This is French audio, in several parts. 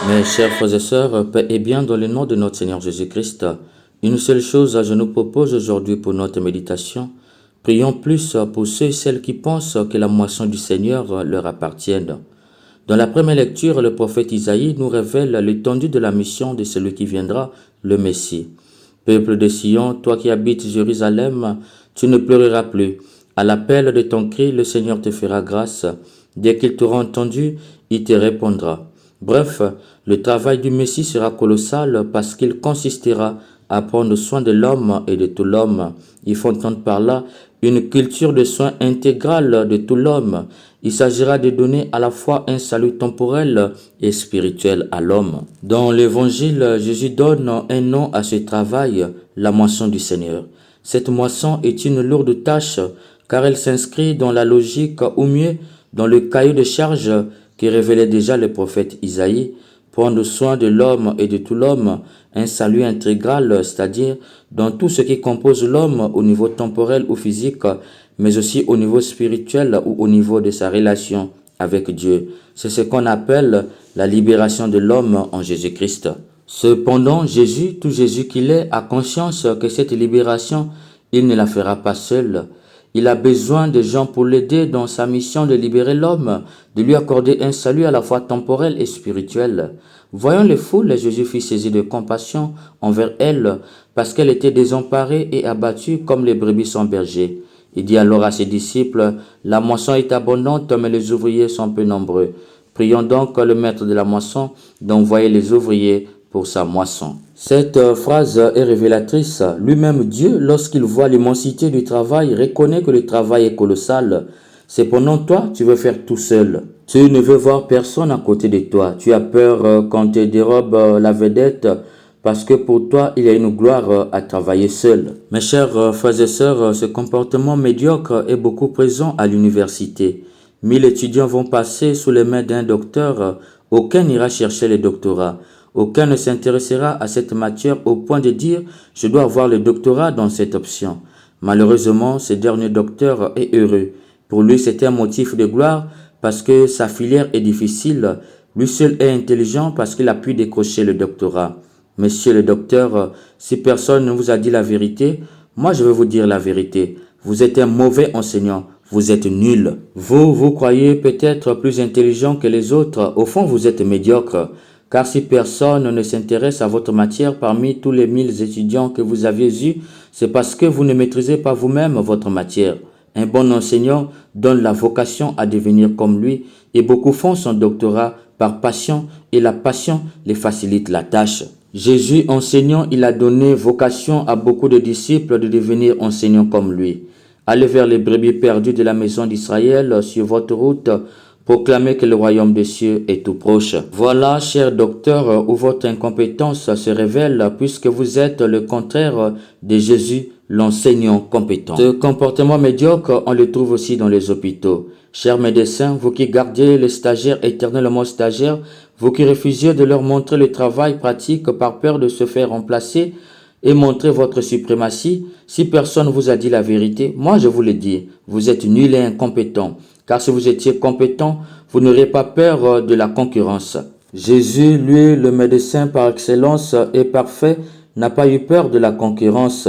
Mes chers frères et sœurs, paix et bien dans le nom de notre Seigneur Jésus-Christ. Une seule chose je nous propose aujourd'hui pour notre méditation. Prions plus pour ceux et celles qui pensent que la moisson du Seigneur leur appartienne. Dans la première lecture, le prophète Isaïe nous révèle l'étendue de la mission de celui qui viendra, le Messie. Peuple de Sion, toi qui habites Jérusalem, tu ne pleureras plus. À l'appel de ton cri, le Seigneur te fera grâce. Dès qu'il t'aura entendu, il te répondra. Bref, le travail du Messie sera colossal parce qu'il consistera à prendre soin de l'homme et de tout l'homme. Il faut entendre par là une culture de soins intégrale de tout l'homme. Il s'agira de donner à la fois un salut temporel et spirituel à l'homme. Dans l'Évangile, Jésus donne un nom à ce travail, la moisson du Seigneur. Cette moisson est une lourde tâche car elle s'inscrit dans la logique ou mieux dans le cahier de charge qui révélait déjà le prophète Isaïe, prendre soin de l'homme et de tout l'homme, un salut intégral, c'est-à-dire dans tout ce qui compose l'homme au niveau temporel ou physique, mais aussi au niveau spirituel ou au niveau de sa relation avec Dieu. C'est ce qu'on appelle la libération de l'homme en Jésus-Christ. Cependant, Jésus, tout Jésus qu'il est, a conscience que cette libération, il ne la fera pas seul. Il a besoin de gens pour l'aider dans sa mission de libérer l'homme, de lui accorder un salut à la fois temporel et spirituel. Voyant les foules, Jésus fut saisi de compassion envers elles, parce qu'elles étaient désemparées et abattues comme les brebis sans berger. Il dit alors à ses disciples, « La moisson est abondante, mais les ouvriers sont peu nombreux. Prions donc le maître de la moisson d'envoyer les ouvriers pour sa moisson. » Cette phrase est révélatrice. Lui-même Dieu, lorsqu'il voit l'immensité du travail, reconnaît que le travail est colossal. Cependant, toi, tu veux faire tout seul. Tu ne veux voir personne à côté de toi. Tu as peur qu'on te dérobe la vedette parce que pour toi, il y a une gloire à travailler seul. Mes chers frères et sœurs, ce comportement médiocre est beaucoup présent à l'université. 1000 étudiants vont passer sous les mains d'un docteur. Aucun n'ira chercher le doctorat. Aucun ne s'intéressera à cette matière au point de dire « je dois avoir le doctorat dans cette option ». Malheureusement, ce dernier docteur est heureux. Pour lui, c'est un motif de gloire parce que sa filière est difficile. Lui seul est intelligent parce qu'il a pu décrocher le doctorat. Monsieur le docteur, si personne ne vous a dit la vérité, moi je vais vous dire la vérité. Vous êtes un mauvais enseignant. Vous êtes nul. Vous croyez peut-être plus intelligent que les autres. Au fond, vous êtes médiocre. Car si personne ne s'intéresse à votre matière parmi tous les 1000 étudiants que vous aviez eus, c'est parce que vous ne maîtrisez pas vous-même votre matière. Un bon enseignant donne la vocation à devenir comme lui et beaucoup font son doctorat par passion et la passion les facilite la tâche. Jésus, enseignant, il a donné vocation à beaucoup de disciples de devenir enseignants comme lui. Allez vers les brebis perdues de la maison d'Israël sur votre route. Proclamez que le royaume des cieux est tout proche. Voilà, cher docteur, où votre incompétence se révèle puisque vous êtes le contraire de Jésus, l'enseignant compétent. Ce comportement médiocre, on le trouve aussi dans les hôpitaux. Chers médecins, vous qui gardez les stagiaires éternellement stagiaires, vous qui refusiez de leur montrer le travail pratique par peur de se faire remplacer et montrer votre suprématie, si personne vous a dit la vérité, moi je vous le dis, vous êtes nuls et incompétents. Car si vous étiez compétent, vous n'auriez pas peur de la concurrence. Jésus, lui, le médecin par excellence et parfait, n'a pas eu peur de la concurrence.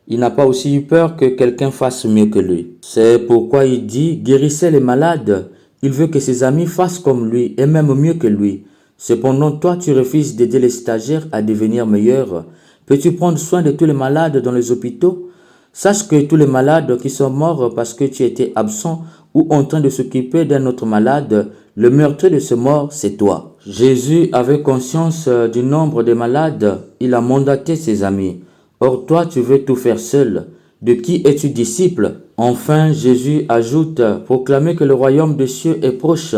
Il n'a pas aussi eu peur que quelqu'un fasse mieux que lui. C'est pourquoi il dit, guérissez les malades. Il veut que ses amis fassent comme lui et même mieux que lui. Cependant, toi, tu refuses d'aider les stagiaires à devenir meilleurs. Peux-tu prendre soin de tous les malades dans les hôpitaux? Sache que tous les malades qui sont morts parce que tu étais absent ou en train de s'occuper d'un autre malade, le meurtrier de ce mort, c'est toi. Jésus avait conscience du nombre de malades. Il a mandaté ses amis. Or toi, tu veux tout faire seul. De qui es-tu disciple? Enfin, Jésus ajoute, proclamez que le royaume des cieux est proche.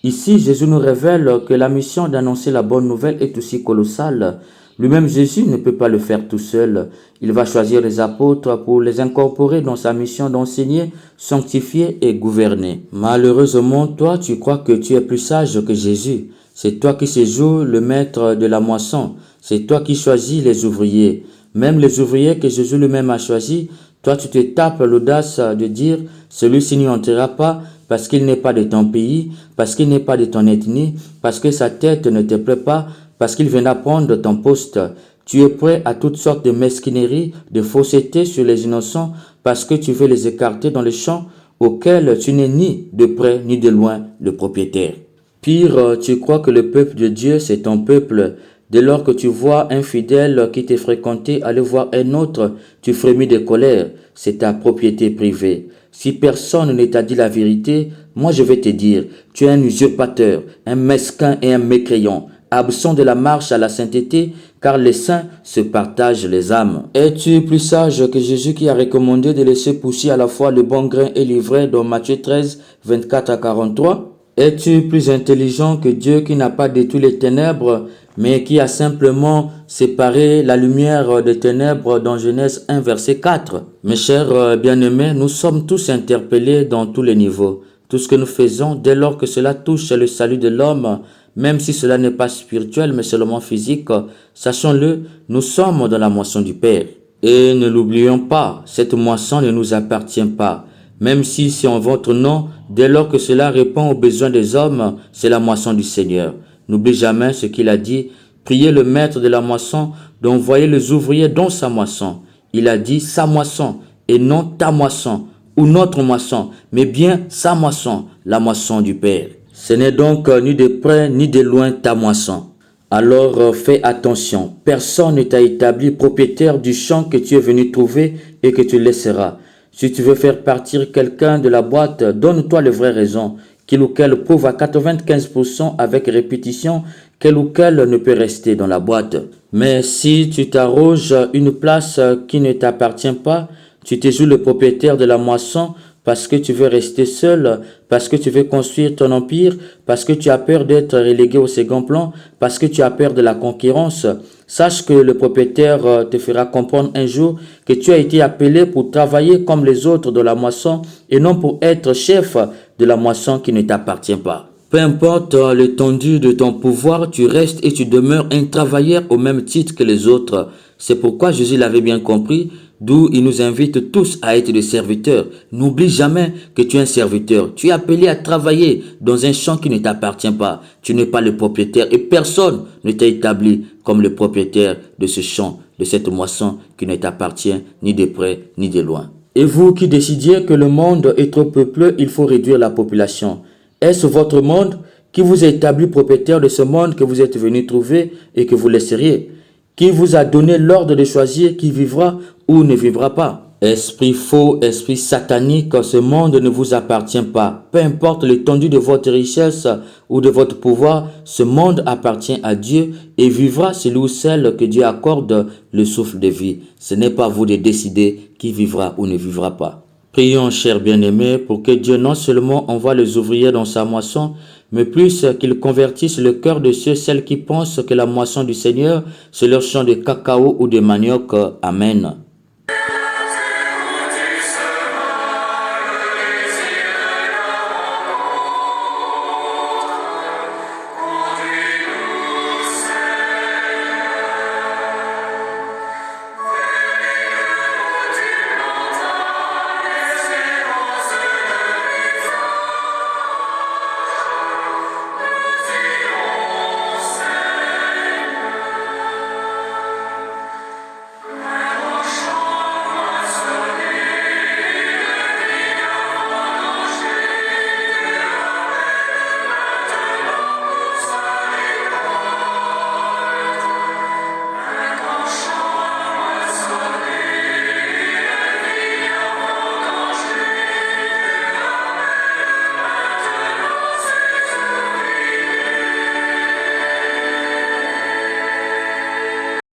Ici, Jésus nous révèle que la mission d'annoncer la bonne nouvelle est aussi colossale. Lui-même Jésus ne peut pas le faire tout seul. Il va choisir les apôtres pour les incorporer dans sa mission d'enseigner, sanctifier et gouverner. Malheureusement, toi, tu crois que tu es plus sage que Jésus. C'est toi qui séjournes le maître de la moisson. C'est toi qui choisis les ouvriers. Même les ouvriers que Jésus lui-même a choisis, toi tu te tapes l'audace de dire, celui-ci n'y entrera pas parce qu'il n'est pas de ton pays, parce qu'il n'est pas de ton ethnie, parce que sa tête ne te plaît pas, parce qu'il viendra prendre ton poste. Tu es prêt à toutes sortes de mesquineries, de fausseté sur les innocents, parce que tu veux les écarter dans les champs auxquels tu n'es ni de près ni de loin le propriétaire. Pire, tu crois que le peuple de Dieu, c'est ton peuple. Dès lors que tu vois un fidèle qui t'est fréquenté aller voir un autre, tu frémis de colère. C'est ta propriété privée. Si personne ne t'a dit la vérité, moi je vais te dire, tu es un usurpateur, un mesquin et un mécréant, absent de la marche à la sainteté, car les saints se partagent les âmes. Es-tu plus sage que Jésus qui a recommandé de laisser pousser à la fois le bon grain et l'ivraie dans Matthieu 13, 24 à 43? Es-tu plus intelligent que Dieu qui n'a pas détruit les ténèbres, mais qui a simplement séparé la lumière des ténèbres dans Genèse 1, verset 4? Mes chers bien-aimés, nous sommes tous interpellés dans tous les niveaux. Tout ce que nous faisons, dès lors que cela touche le salut de l'homme, même si cela n'est pas spirituel, mais seulement physique, sachons-le, nous sommes dans la moisson du Père. Et ne l'oublions pas, cette moisson ne nous appartient pas. Même si c'est en votre nom, dès lors que cela répond aux besoins des hommes, c'est la moisson du Seigneur. N'oublie jamais ce qu'il a dit, priez le maître de la moisson d'envoyer les ouvriers dans sa moisson. Il a dit sa moisson et non ta moisson ou notre moisson, mais bien sa moisson, la moisson du Père. Ce n'est donc ni de près ni de loin ta moisson. Alors fais attention, personne ne t'a établi propriétaire du champ que tu es venu trouver et que tu laisseras. Si tu veux faire partir quelqu'un de la boîte, donne-toi les vraies raisons, qu'il ou qu'elle prouve à 95% avec répétition qu'elle ou qu'elle ne peut rester dans la boîte. Mais si tu t'arroges une place qui ne t'appartient pas, tu te joues le propriétaire de la moisson parce que tu veux rester seul, parce que tu veux construire ton empire, parce que tu as peur d'être relégué au second plan, parce que tu as peur de la concurrence. Sache que le propriétaire te fera comprendre un jour que tu as été appelé pour travailler comme les autres de la moisson et non pour être chef de la moisson qui ne t'appartient pas. Peu importe l'étendue de ton pouvoir, tu restes et tu demeures un travailleur au même titre que les autres. C'est pourquoi Jésus l'avait bien compris, d'où il nous invite tous à être des serviteurs. N'oublie jamais que tu es un serviteur. Tu es appelé à travailler dans un champ qui ne t'appartient pas. Tu n'es pas le propriétaire et personne ne t'a établi comme le propriétaire de ce champ, de cette moisson qui ne t'appartient ni de près ni de loin. Et vous qui décidiez que le monde est trop peuplé, il faut réduire la population. Est-ce votre monde qui vous a établi propriétaire de ce monde que vous êtes venu trouver et que vous laisseriez? Qui vous a donné l'ordre de choisir qui vivra ou ne vivra pas? Esprit faux, esprit satanique, ce monde ne vous appartient pas. Peu importe l'étendue de votre richesse ou de votre pouvoir, ce monde appartient à Dieu et vivra celui ou celle que Dieu accorde le souffle de vie. Ce n'est pas vous de décider qui vivra ou ne vivra pas. Prions, chers bien-aimés, pour que Dieu non seulement envoie les ouvriers dans sa moisson, mais plus qu'il convertisse le cœur de celles qui pensent que la moisson du Seigneur, c'est leur champ de cacao ou de manioc. Amen.